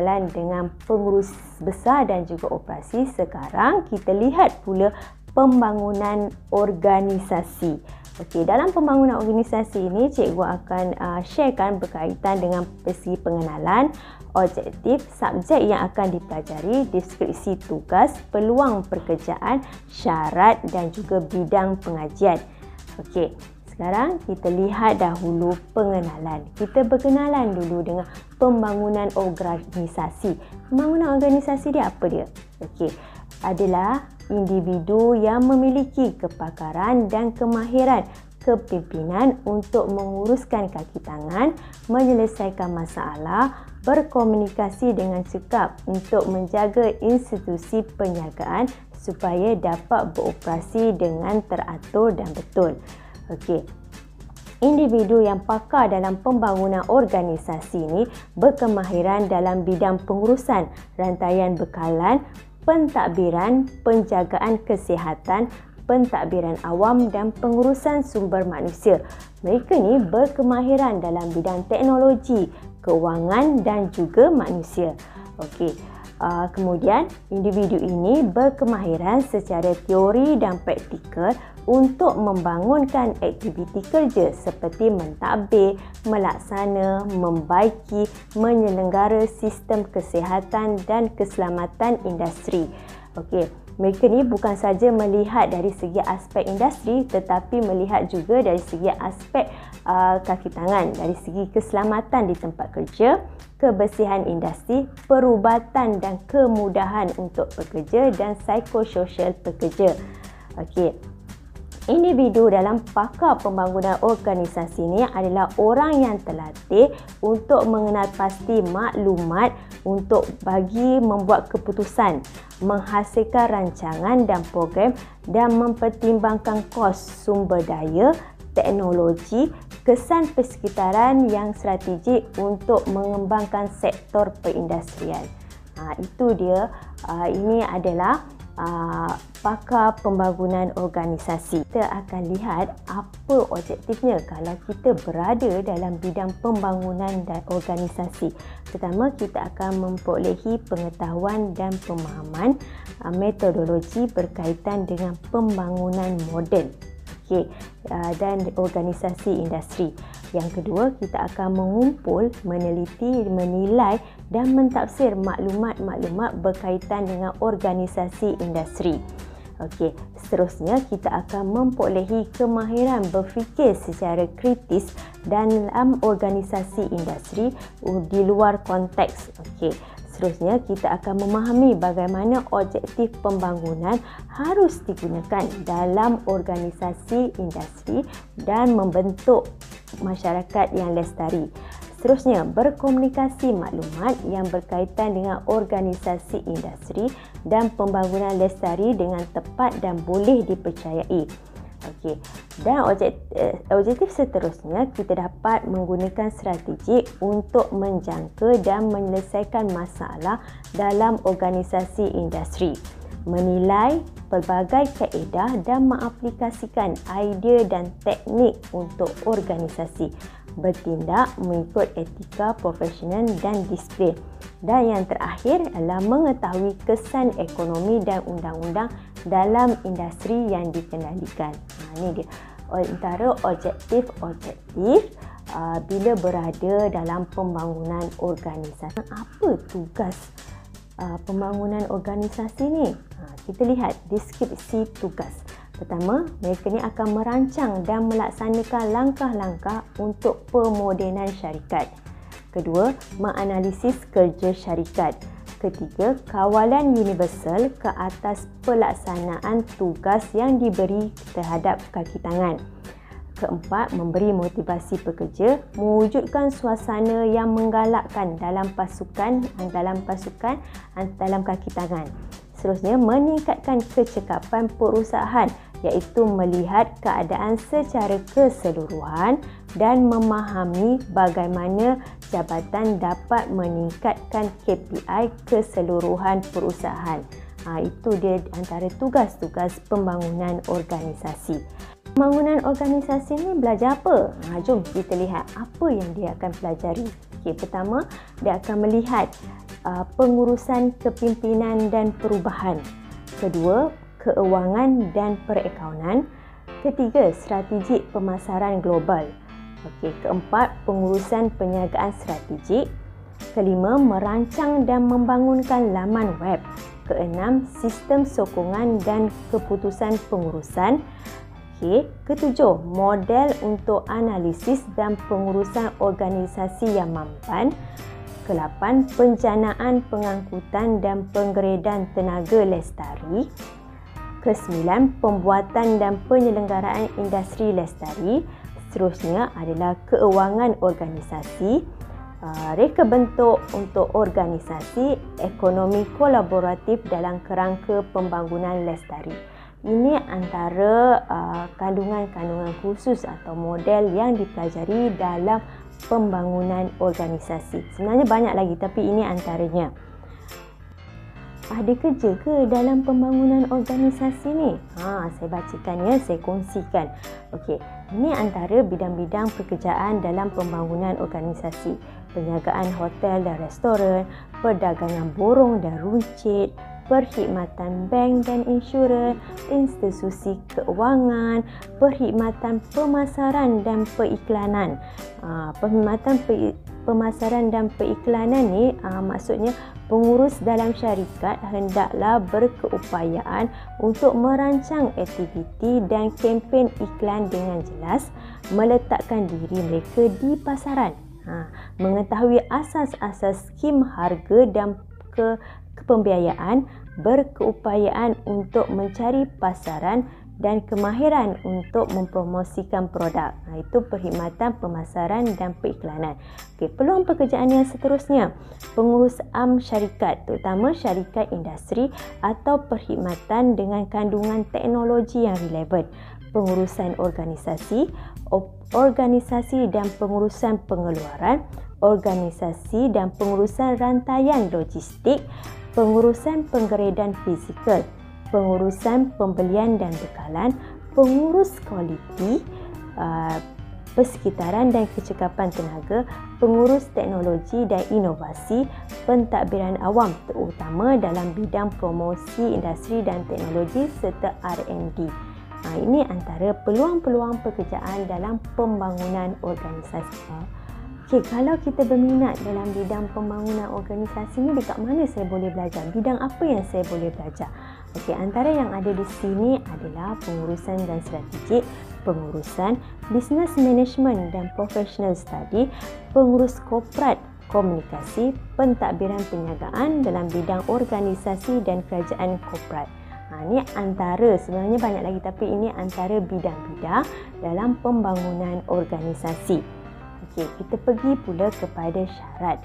berjalan dengan pengurus besar dan juga operasi. Sekarang kita lihat pula pembangunan organisasi. Okey, dalam pembangunan organisasi ini cikgu akan sharekan berkaitan dengan segi pengenalan, objektif, subjek yang akan dipelajari, deskripsi tugas, peluang pekerjaan, syarat dan juga bidang pengajian. Okey, sekarang kita lihat dahulu pengenalan. Kita berkenalan dulu dengan pembangunan organisasi. Pembangunan organisasi dia apa dia? Okey, adalah individu yang memiliki kepakaran dan kemahiran kepimpinan untuk menguruskan kaki tangan, menyelesaikan masalah, berkomunikasi dengan cekap untuk menjaga institusi perniagaan supaya dapat beroperasi dengan teratur dan betul. Okey. Individu yang pakar dalam pembangunan organisasi ini berkemahiran dalam bidang pengurusan rantaian bekalan, pentadbiran, penjagaan kesihatan, pentadbiran awam dan pengurusan sumber manusia. Mereka ni berkemahiran dalam bidang teknologi, kewangan dan juga manusia. Okey. Kemudian, individu ini berkemahiran secara teori dan praktikal untuk membangunkan aktiviti kerja seperti mentadbir, melaksana, membaiki, menyelenggara sistem kesihatan dan keselamatan industri. Okey, mereka ni bukan saja melihat dari segi aspek industri tetapi melihat juga dari segi aspek kaki tangan, dari segi keselamatan di tempat kerja, kebersihan industri, perubatan dan kemudahan untuk pekerja dan psikososial pekerja. Okey. Individu dalam pakar pembangunan organisasi ini adalah orang yang terlatih untuk mengenal pasti maklumat untuk bagi membuat keputusan, menghasilkan rancangan dan program dan mempertimbangkan kos sumber daya, teknologi, kesan persekitaran yang strategik untuk mengembangkan sektor perindustrian. Itu dia. Ini adalah pakar pembangunan organisasi. Kita akan lihat apa objektifnya kalau kita berada dalam bidang pembangunan dan organisasi. Pertama, kita akan memperolehi pengetahuan dan pemahaman metodologi berkaitan dengan pembangunan moden dan organisasi industri. Yang kedua, kita akan mengumpul, meneliti, menilai dan mentafsir maklumat-maklumat berkaitan dengan organisasi industri. Okey, seterusnya kita akan memperolehi kemahiran berfikir secara kritis dalam organisasi industri di luar konteks. Okey, seterusnya kita akan memahami bagaimana objektif pembangunan harus digunakan dalam organisasi industri dan membentuk masyarakat yang lestari. Seterusnya, berkomunikasi maklumat yang berkaitan dengan organisasi industri dan pembangunan lestari dengan tepat dan boleh dipercayai. Okey. Dan objektif seterusnya, kita dapat menggunakan strategi untuk menjangka dan menyelesaikan masalah dalam organisasi industri, menilai pelbagai kaedah dan mengaplikasikan idea dan teknik untuk organisasi, bertindak mengikut etika profesional dan disiplin. Dan yang terakhir adalah mengetahui kesan ekonomi dan undang-undang dalam industri yang dikendalikan. Ini dia antara objektif-objektif bila berada dalam pembangunan organisasi. Apa tugas pembangunan organisasi ni? Kita lihat deskripsi tugas. Pertama, mereka ni akan merancang dan melaksanakan langkah-langkah untuk pemodenan syarikat. Kedua, menganalisis kerja syarikat. Ketiga, kawalan universal ke atas pelaksanaan tugas yang diberi terhadap kaki tangan. Keempat, memberi motivasi pekerja, mewujudkan suasana yang menggalakkan dalam pasukan dalam kaki tangan. Seterusnya, meningkatkan kecekapan perusahaan iaitu melihat keadaan secara keseluruhan dan memahami bagaimana jabatan dapat meningkatkan KPI keseluruhan perusahaan. Itu dia antara tugas-tugas pembangunan organisasi. Pembangunan organisasi ni belajar apa? Jom kita lihat apa yang dia akan pelajari. Pertama, dia akan melihat pengurusan kepimpinan dan perubahan. Kedua, keuangan dan perakaunan. Ketiga, strategi pemasaran global. Okey, keempat, pengurusan perniagaan strategik. Kelima, merancang dan membangunkan laman web. Keenam, sistem sokongan dan keputusan pengurusan. Okey, ketujuh, model untuk analisis dan pengurusan organisasi yang mampan. Kelapan, penjanaan pengangkutan dan penggeredan tenaga lestari. Kesembilan, pembuatan dan penyelenggaraan industri lestari. Seterusnya adalah keuangan organisasi, reka bentuk untuk organisasi ekonomi kolaboratif dalam kerangka pembangunan lestari. Ini antara kandungan-kandungan khusus atau model yang dipelajari dalam pembangunan organisasi. Sebenarnya banyak lagi tapi ini antaranya. Ada kerja ke dalam pembangunan organisasi ni? Saya bacakan ya, saya kongsikan. Okey, ini antara bidang-bidang pekerjaan dalam pembangunan organisasi. Perniagaan hotel dan restoran, perdagangan borong dan runcit, perkhidmatan bank dan insurans, institusi keuangan, perkhidmatan pemasaran dan periklanan. Perkhidmatan pemasaran dan periklanan ni maksudnya pengurus dalam syarikat hendaklah berkeupayaan untuk merancang aktiviti dan kempen iklan dengan jelas, meletakkan diri mereka di pasaran, mengetahui asas-asas skim harga dan kepembiayaan, berkeupayaan untuk mencari pasaran dan kemahiran untuk mempromosikan produk. Itu perkhidmatan pemasaran dan periklanan. Okey, peluang pekerjaan yang seterusnya, pengurus am syarikat, terutama syarikat industri atau perkhidmatan dengan kandungan teknologi yang relevan, pengurusan organisasi, organisasi dan pengurusan pengeluaran, organisasi dan pengurusan rantaian logistik, pengurusan penggeredan fizikal, pengurusan pembelian dan bekalan, pengurus kualiti, persekitaran dan kecekapan tenaga, pengurus teknologi dan inovasi, pentadbiran awam terutama dalam bidang promosi industri dan teknologi serta R&D. Ini antara peluang-peluang pekerjaan dalam pembangunan organisasi. Okey, kalau kita berminat dalam bidang pembangunan organisasi ni, dekat mana saya boleh belajar? Bidang apa yang saya boleh belajar? Okey, antara yang ada di sini adalah pengurusan dan strategik, pengurusan business management dan professional study, pengurus korporat, komunikasi, pentadbiran perniagaan dalam bidang organisasi dan kerajaan korporat. Ini antara, sebenarnya banyak lagi tapi ini antara bidang-bidang dalam pembangunan organisasi. Okey, kita pergi pula kepada syarat.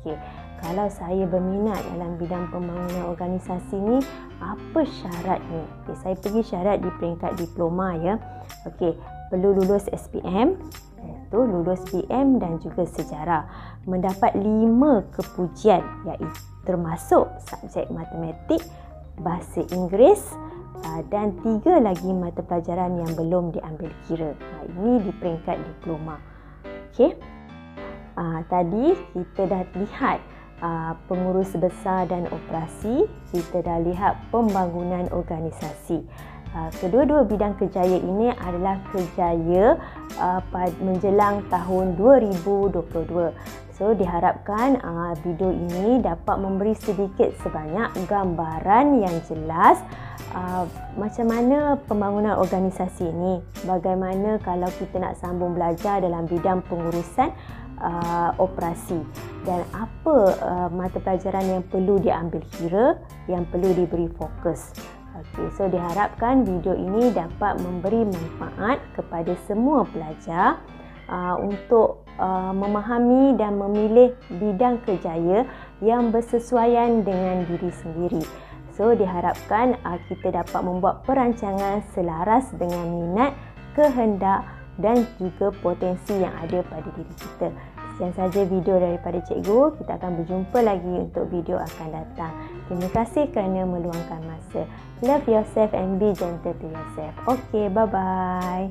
Okey, kalau saya berminat dalam bidang pembangunan organisasi ni, apa syaratnya? Okey, saya pergi syarat di peringkat diploma ya. Okey, perlu lulus SPM, iaitu lulus BM dan juga sejarah. Mendapat 5 kepujian iaitu termasuk subjek matematik, bahasa Inggeris dan 3 lagi mata pelajaran yang belum diambil kira. Ini di peringkat diploma. Okey. Tadi kita dah lihat pengurus besar dan operasi, kita dah lihat pembangunan organisasi. Kedua-dua bidang kerjaya ini adalah kerjaya menjelang tahun 2022. So diharapkan video ini dapat memberi sedikit sebanyak gambaran yang jelas macam mana pembangunan organisasi ini, bagaimana kalau kita nak sambung belajar dalam bidang pengurusan operasi dan apa mata pelajaran yang perlu diambil kira, yang perlu diberi fokus. Okey, so diharapkan video ini dapat memberi manfaat kepada semua pelajar untuk memahami dan memilih bidang kerjaya yang bersesuaian dengan diri sendiri. So diharapkan kita dapat membuat perancangan selaras dengan minat, kehendak dan juga potensi yang ada pada diri kita. Sekian saja video daripada Cikgu. Kita akan berjumpa lagi untuk video akan datang. Terima kasih kerana meluangkan masa. Love yourself and be gentle to yourself. Okay, bye-bye.